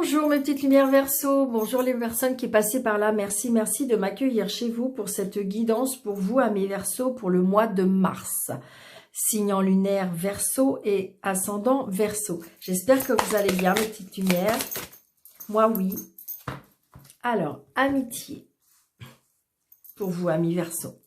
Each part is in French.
Bonjour mes petites lumières Verseau, bonjour les personnes qui passaient par là, merci de m'accueillir chez vous pour cette guidance pour vous amis Verseau pour le mois de mars. Signe lunaire Verseau et ascendant Verseau. J'espère que vous allez bien mes petites lumières. Moi oui. Alors, amitié pour vous amis Verseau.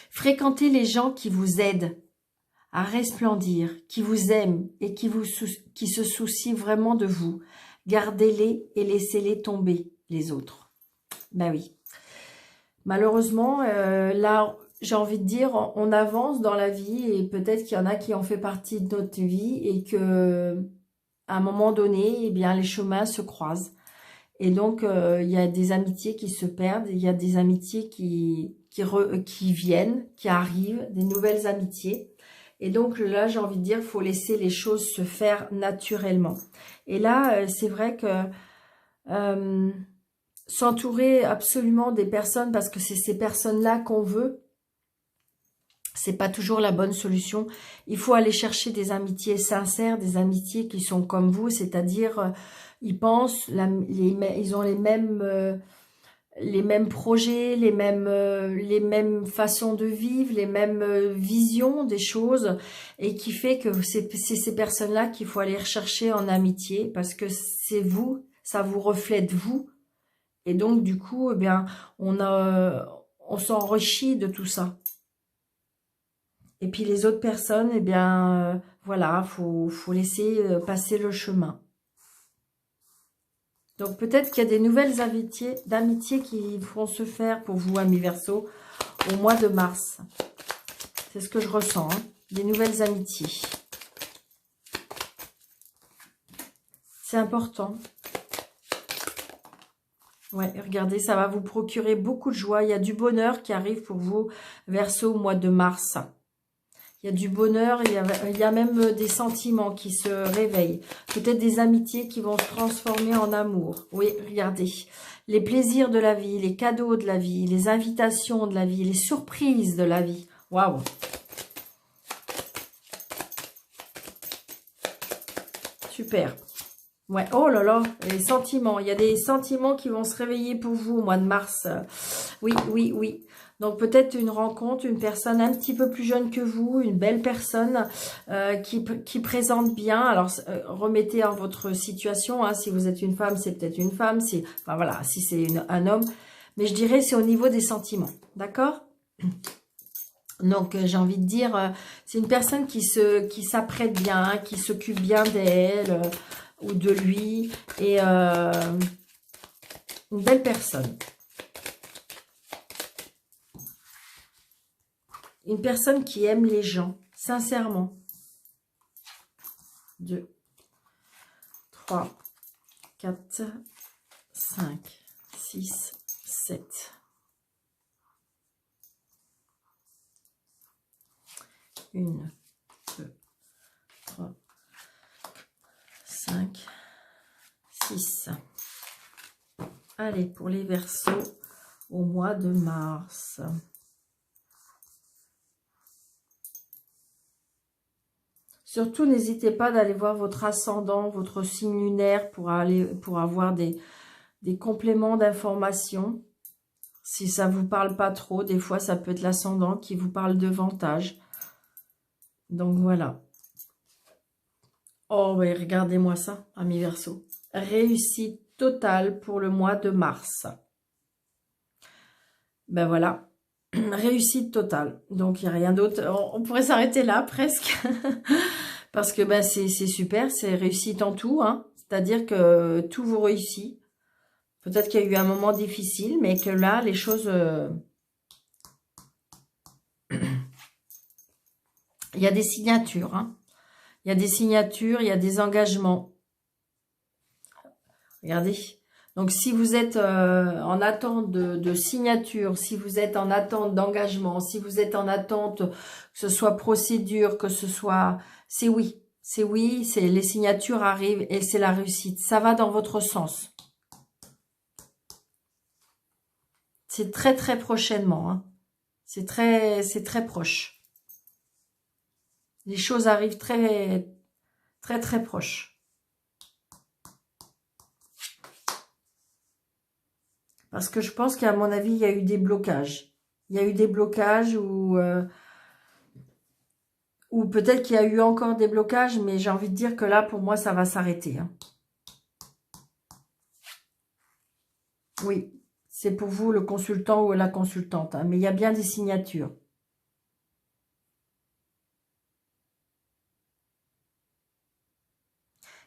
Fréquentez les gens qui vous aident à resplendir, qui vous aiment et qui se soucient vraiment de vous. Gardez-les et laissez-les tomber, les autres. Ben oui. Malheureusement, là, j'ai envie de dire, on avance dans la vie et peut-être qu'il y en a qui ont fait partie de notre vie et que à un moment donné, eh bien, les chemins se croisent. Et donc, il y a des amitiés qui se perdent, il y a des amitiés qui viennent, qui arrivent, des nouvelles amitiés. Et donc là, j'ai envie de dire, il faut laisser les choses se faire naturellement. Et là, c'est vrai que s'entourer absolument des personnes, parce que c'est ces personnes-là qu'on veut, c'est pas toujours la bonne solution. Il faut aller chercher des amitiés sincères, des amitiés qui sont comme vous, c'est-à-dire, ils pensent, ils ont les mêmes projets, les mêmes façons de vivre, les mêmes visions des choses, et qui fait que c'est ces personnes-là qu'il faut aller rechercher en amitié, parce que c'est vous, ça vous reflète vous, et donc du coup, eh bien, on s'enrichit de tout ça. Et puis les autres personnes, eh bien, voilà, faut laisser passer le chemin. Donc peut-être qu'il y a des nouvelles d'amitié qui vont se faire pour vous, amis Verseau, au mois de mars. C'est ce que je ressens, hein, des nouvelles amitiés. C'est important. Ouais, regardez, ça va vous procurer beaucoup de joie. Il y a du bonheur qui arrive pour vous, Verseau, au mois de mars. Il y a du bonheur, il y a même des sentiments qui se réveillent. Peut-être des amitiés qui vont se transformer en amour. Oui, regardez. Les plaisirs de la vie, les cadeaux de la vie, les invitations de la vie, les surprises de la vie. Waouh! Super. Ouais, oh là là, les sentiments. Il y a des sentiments qui vont se réveiller pour vous au mois de mars. Oui, oui, oui. Donc peut-être une rencontre, une personne un petit peu plus jeune que vous, une belle personne qui présente bien. Alors remettez en votre situation, hein, si vous êtes une femme, c'est peut-être une femme, enfin voilà, si c'est un homme. Mais je dirais c'est au niveau des sentiments, d'accord? Donc j'ai envie de dire, c'est une personne qui s'apprête bien, qui s'occupe bien d'elle ou de lui, et une belle personne. Une personne qui aime les gens, sincèrement. 2, 3, 4, 5, 6, 7. 1, 2, 3, 5, 6. Allez, pour les Verseaux, au mois de mars. Surtout, n'hésitez pas d'aller voir votre ascendant, votre signe lunaire pour avoir des compléments d'informations. Si ça ne vous parle pas trop, des fois, ça peut être l'ascendant qui vous parle davantage. Donc, voilà. Oh, oui, regardez-moi ça, amis Verseau. Réussite totale pour le mois de mars. Ben voilà. Réussite totale. Donc, il n'y a rien d'autre. On pourrait s'arrêter là, presque. Parce que ben, c'est super, c'est réussite en tout. Hein. C'est-à-dire que tout vous réussit. Peut-être qu'il y a eu un moment difficile, mais que là, les choses... Il y a des signatures. Hein. Il y a des signatures, il y a des engagements. Regardez. Donc, si vous êtes en attente de signature, si vous êtes en attente d'engagement, si vous êtes en attente que ce soit procédure, que ce soit... C'est oui. C'est oui, les signatures arrivent et c'est la réussite. Ça va dans votre sens. C'est très, très prochainement. Hein. C'est très proche. Les choses arrivent très, très, très proches. Parce que je pense qu'à mon avis, il y a eu des blocages. Il y a eu des blocages ou peut-être qu'il y a eu encore des blocages, mais j'ai envie de dire que là, pour moi, ça va s'arrêter. Hein. Oui, c'est pour vous le consultant ou la consultante, hein, mais il y a bien des signatures.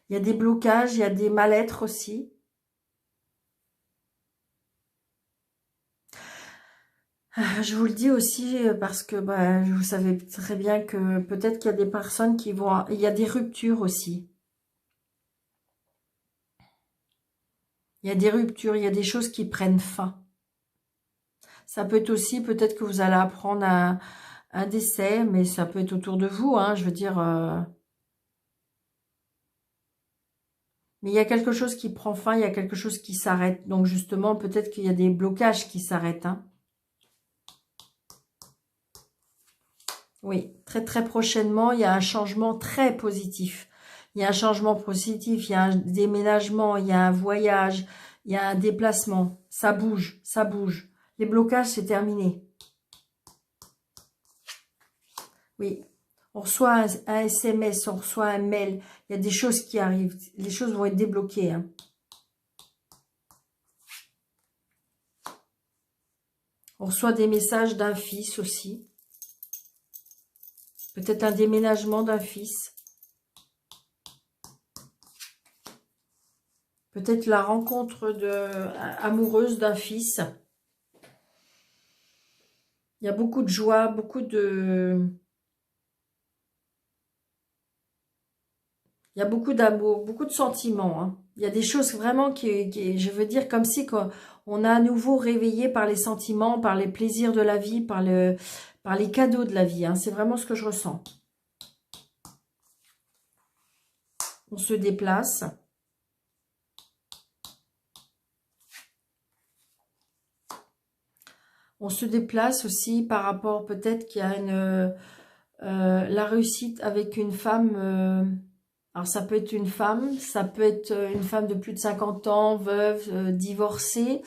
Il y a des blocages, il y a des mal-être aussi. Je vous le dis aussi parce que bah, vous savez très bien que peut-être qu'il y a des personnes qui vont... Il y a des ruptures aussi. Il y a des ruptures, il y a des choses qui prennent fin. Ça peut être aussi, peut-être que vous allez apprendre un décès, mais ça peut être autour de vous, hein, je veux dire... Mais il y a quelque chose qui prend fin, il y a quelque chose qui s'arrête. Donc justement, peut-être qu'il y a des blocages qui s'arrêtent. Hein. Oui, très très prochainement, il y a un changement très positif. Il y a un changement positif, il y a un déménagement, il y a un voyage, il y a un déplacement. Ça bouge, ça bouge. Les blocages, c'est terminé. Oui, on reçoit un SMS, on reçoit un mail. Il y a des choses qui arrivent. Les choses vont être débloquées. Hein. On reçoit des messages d'un fils aussi. Peut-être un déménagement d'un fils. Peut-être la rencontre amoureuse d'un fils. Il y a beaucoup de joie, beaucoup de... Il y a beaucoup d'amour, beaucoup de sentiments. Hein. Il y a des choses vraiment je veux dire, comme si on a à nouveau réveillé par les sentiments, par les plaisirs de la vie, par les cadeaux de la vie. Hein. C'est vraiment ce que je ressens. On se déplace. On se déplace aussi par rapport, peut-être qu'il y a la réussite avec une femme... alors, ça peut être une femme, ça peut être une femme de plus de 50 ans, veuve, divorcée,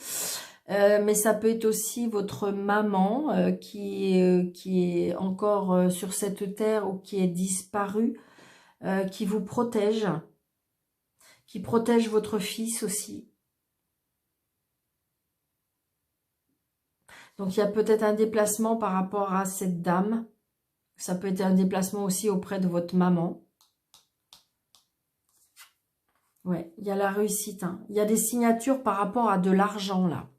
mais ça peut être aussi votre maman qui est encore sur cette terre ou qui est disparue, qui vous protège, qui protège votre fils aussi. Donc, il y a peut-être un déplacement par rapport à cette dame. Ça peut être un déplacement aussi auprès de votre maman. Ouais, il y a la réussite. Hein. Il y a des signatures par rapport à de l'argent, là.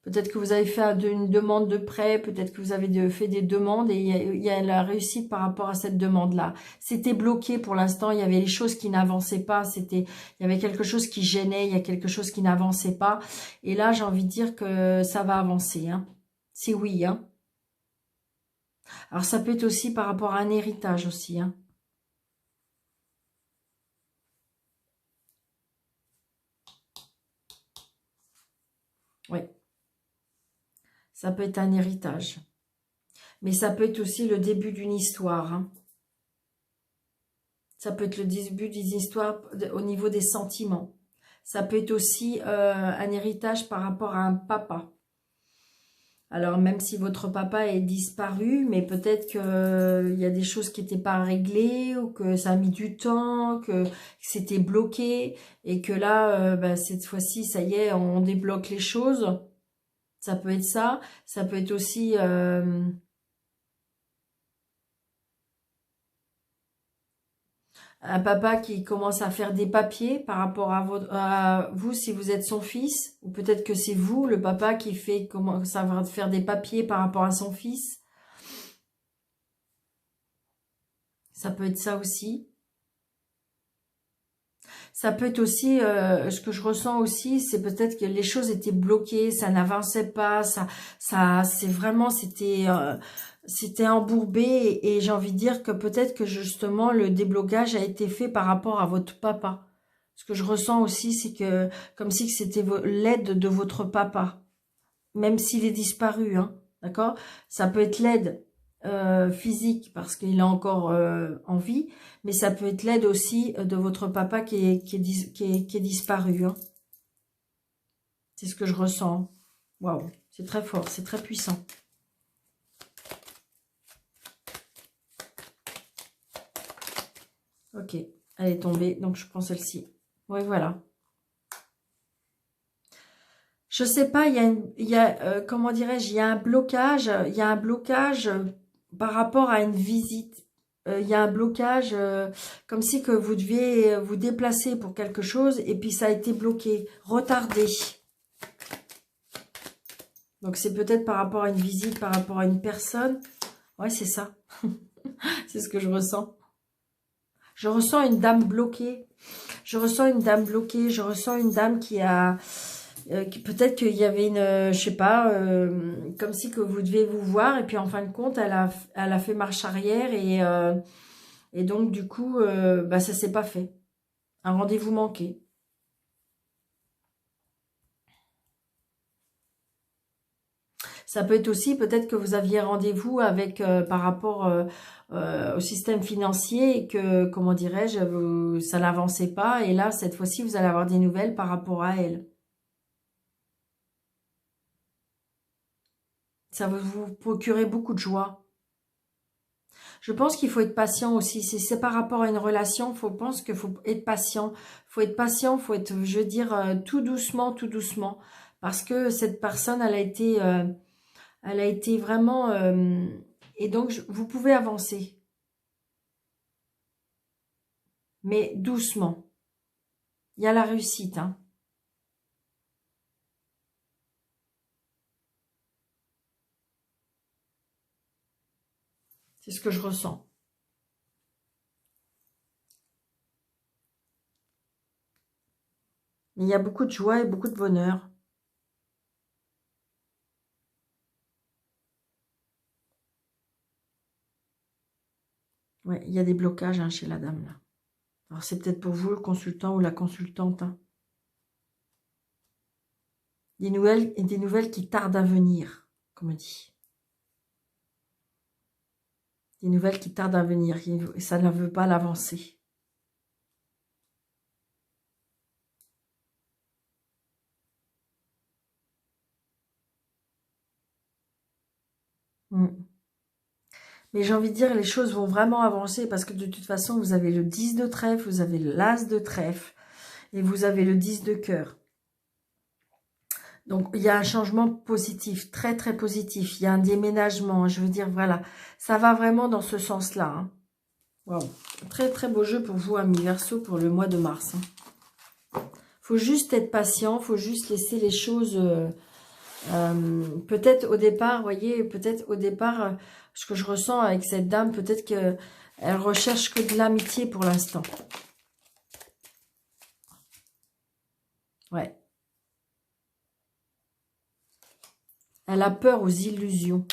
Peut-être que vous avez fait une demande de prêt, peut-être que vous avez fait des demandes et il y a la réussite par rapport à cette demande-là. C'était bloqué pour l'instant, il y avait les choses qui n'avançaient pas, il y avait quelque chose qui gênait, il y a quelque chose qui n'avançait pas. Et là, j'ai envie de dire que ça va avancer. Hein. C'est oui. Hein. Alors, ça peut être aussi par rapport à un héritage aussi. Hein. Oui. Ça peut être un héritage. Mais ça peut être aussi le début d'une histoire. Hein. Ça peut être le début d'une histoire au niveau des sentiments. Ça peut être aussi un héritage par rapport à un papa. Alors, même si votre papa est disparu, mais peut-être qu'il y a des choses qui n'étaient pas réglées ou que ça a mis du temps, que c'était bloqué et que là, bah, cette fois-ci, ça y est, on débloque les choses. Ça peut être ça. Ça peut être aussi... un papa qui commence à faire des papiers par rapport à vous si vous êtes son fils, ou peut-être que c'est vous, le papa, commence à faire des papiers par rapport à son fils. Ça peut être ça aussi. Ça peut être aussi, ce que je ressens aussi, c'est peut-être que les choses étaient bloquées, ça n'avançait pas, c'était embourbé et j'ai envie de dire que peut-être que justement le déblocage a été fait par rapport à votre papa. Ce que je ressens aussi, c'est que comme si c'était l'aide de votre papa, même s'il est disparu, hein, d'accord? Ça peut être l'aide physique parce qu'il est encore en vie, mais ça peut être l'aide aussi de votre papa qui est disparu. Hein. C'est ce que je ressens. Waouh, c'est très fort, c'est très puissant. Ok, elle est tombée, donc je prends celle-ci. Oui, voilà. Je sais pas, comment dirais-je, il y a un blocage, par rapport à une visite. Il y a un blocage, comme si que vous deviez vous déplacer pour quelque chose, et puis ça a été bloqué, retardé. Donc c'est peut-être par rapport à une visite, par rapport à une personne. Ouais, c'est ça. C'est ce que je ressens. Je ressens une dame bloquée. Je ressens une dame bloquée. Je ressens une dame qui a... peut-être qu'il y avait une... je sais pas, comme si que vous deviez vous voir. Et puis en fin de compte, elle a fait marche arrière. Et donc du coup, bah, ça s'est pas fait. Un rendez-vous manqué. Ça peut être aussi, peut-être que vous aviez rendez-vous avec par rapport au système financier et que, comment dirais-je, ça n'avançait pas. Et là, cette fois-ci, vous allez avoir des nouvelles par rapport à elle. Ça va vous procurer beaucoup de joie. Je pense qu'il faut être patient aussi. Si c'est par rapport à une relation, je pense qu'il faut être patient. Il faut être patient, il faut être, je veux dire, tout doucement, tout doucement. Parce que cette personne, elle a été vraiment... et donc, vous pouvez avancer. Mais doucement. Il y a la réussite, hein. C'est ce que je ressens. Mais il y a beaucoup de joie et beaucoup de bonheur. Ouais, il y a des blocages hein, chez la dame, là. Alors, c'est peut-être pour vous, le consultant ou la consultante. Hein. Des nouvelles qui tardent à venir, comme on dit. Des nouvelles qui tardent à venir. Et ça ne veut pas l'avancer. Mais j'ai envie de dire, les choses vont vraiment avancer parce que de toute façon, vous avez le 10 de trèfle, vous avez l'as de trèfle et vous avez le 10 de cœur. Donc, il y a un changement positif, très, très positif. Il y a un déménagement, je veux dire, voilà. Ça va vraiment dans ce sens-là. Hein. Wow. Très, très beau jeu pour vous, amis Verseau, pour le mois de mars. Faut juste être patient, faut juste laisser les choses... peut-être au départ, vous voyez, peut-être au départ, ce que je ressens avec cette dame, peut-être qu'elle recherche que de l'amitié pour l'instant. Ouais. Elle a peur aux illusions.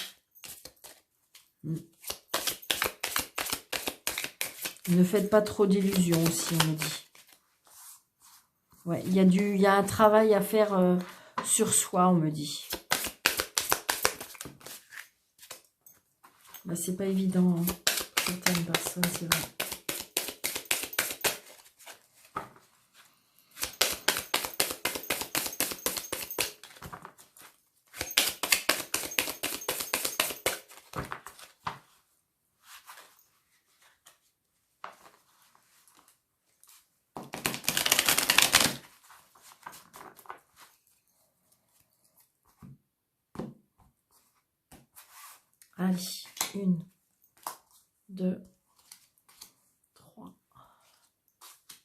Ne faites pas trop d'illusions aussi, on me dit. Ouais, il y a un travail à faire sur soi, on me dit. Bah, c'est pas évident hein, pour certaines personnes, c'est vrai. Allez, 1, 2, 3,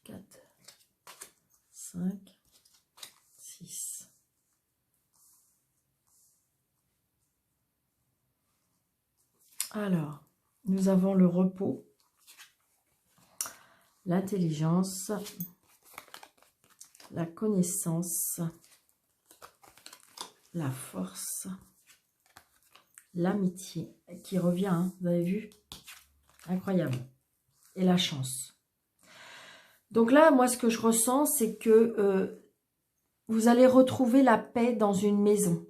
4, 5, 6. Alors, nous avons le repos, l'intelligence, la connaissance, la force, l'amitié qui revient, hein, vous avez vu? Incroyable. Et la chance. Donc là, moi, ce que je ressens, c'est que vous allez retrouver la paix dans une maison.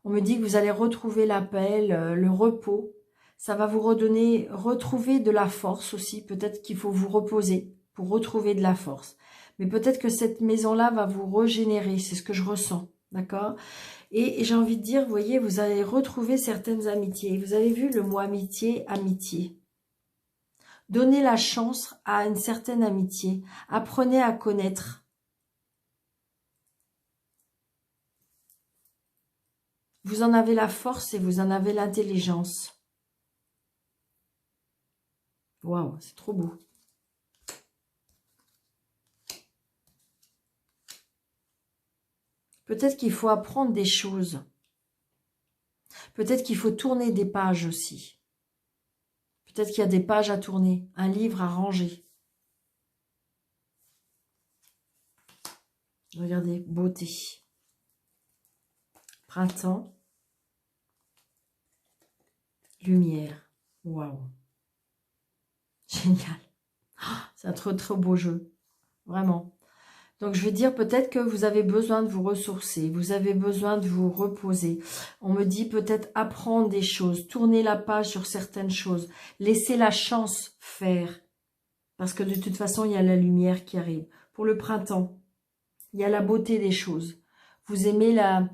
On me dit que vous allez retrouver la paix, le repos. Ça va vous retrouver de la force aussi. Peut-être qu'il faut vous reposer pour retrouver de la force. Mais peut-être que cette maison-là va vous régénérer, c'est ce que je ressens, d'accord? Et j'ai envie de dire, vous voyez, vous allez retrouver certaines amitiés. Vous avez vu le mot amitié, amitié. Donnez la chance à une certaine amitié. Apprenez à connaître. Vous en avez la force et vous en avez l'intelligence. Waouh, c'est trop beau. Peut-être qu'il faut apprendre des choses. Peut-être qu'il faut tourner des pages aussi. Peut-être qu'il y a des pages à tourner, un livre à ranger. Regardez, beauté. Printemps. Lumière. Waouh. Génial. C'est un trop beau jeu. Vraiment. Donc, je veux dire, peut-être que vous avez besoin de vous ressourcer. Vous avez besoin de vous reposer. On me dit peut-être apprendre des choses. Tourner la page sur certaines choses. Laisser la chance faire. Parce que de toute façon, il y a la lumière qui arrive. Pour le printemps, il y a la beauté des choses. Vous aimez la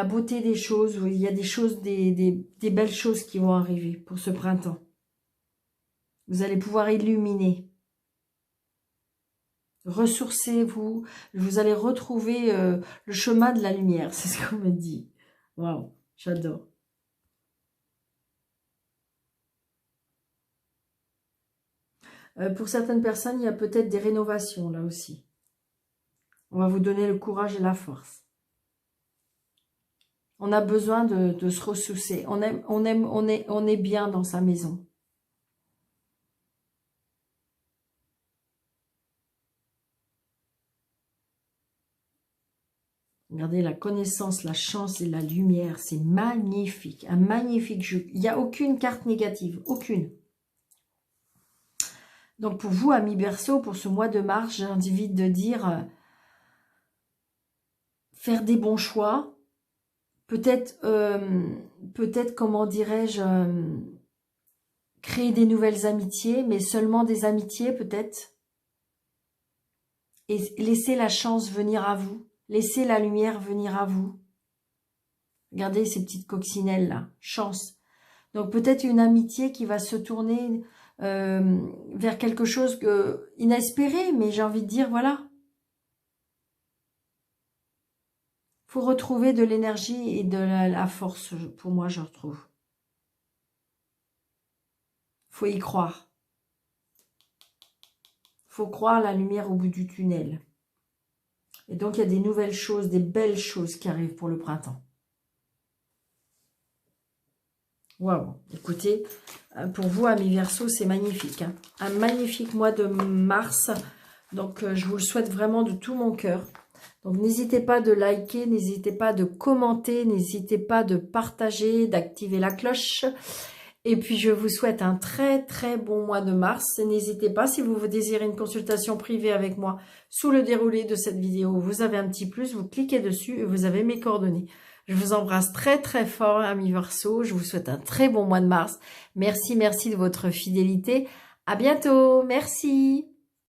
beauté des choses. Il y a des choses, des belles choses qui vont arriver pour ce printemps. Vous allez pouvoir illuminer. Ressourcez-vous. Vous allez retrouver le chemin de la lumière. C'est ce qu'on me dit. Waouh, j'adore. Pour certaines personnes, il y a peut-être des rénovations là aussi. On va vous donner le courage et la force. On a besoin de se ressourcer. On est bien dans sa maison. Regardez la connaissance, la chance et la lumière. C'est magnifique. Un magnifique jeu. Il n'y a aucune carte négative. Aucune. Donc pour vous, amis Verseau, pour ce mois de mars, j'ai envie de dire faire des bons choix. Peut-être, comment dirais-je, créer des nouvelles amitiés, mais seulement des amitiés peut-être. Et laisser la chance venir à vous. Laissez la lumière venir à vous. Regardez ces petites coccinelles là. Chance. Donc peut-être une amitié qui va se tourner vers quelque chose inespéré. Mais j'ai envie de dire, voilà. Faut retrouver de l'énergie et de la force. Pour moi, je retrouve. Faut y croire. Faut croire la lumière au bout du tunnel. Et donc, il y a des nouvelles choses, des belles choses qui arrivent pour le printemps. Waouh, écoutez, pour vous, amis Verseau, c'est magnifique. Hein. Un magnifique mois de mars. Donc, je vous le souhaite vraiment de tout mon cœur. Donc, n'hésitez pas de liker, n'hésitez pas de commenter, n'hésitez pas de partager, d'activer la cloche. Et puis, je vous souhaite un très bon mois de mars. N'hésitez pas, si vous désirez une consultation privée avec moi, sous le déroulé de cette vidéo, vous avez un petit plus, vous cliquez dessus et vous avez mes coordonnées. Je vous embrasse très fort, amis Verseau. Je vous souhaite un très bon mois de mars. Merci de votre fidélité. À bientôt. Merci.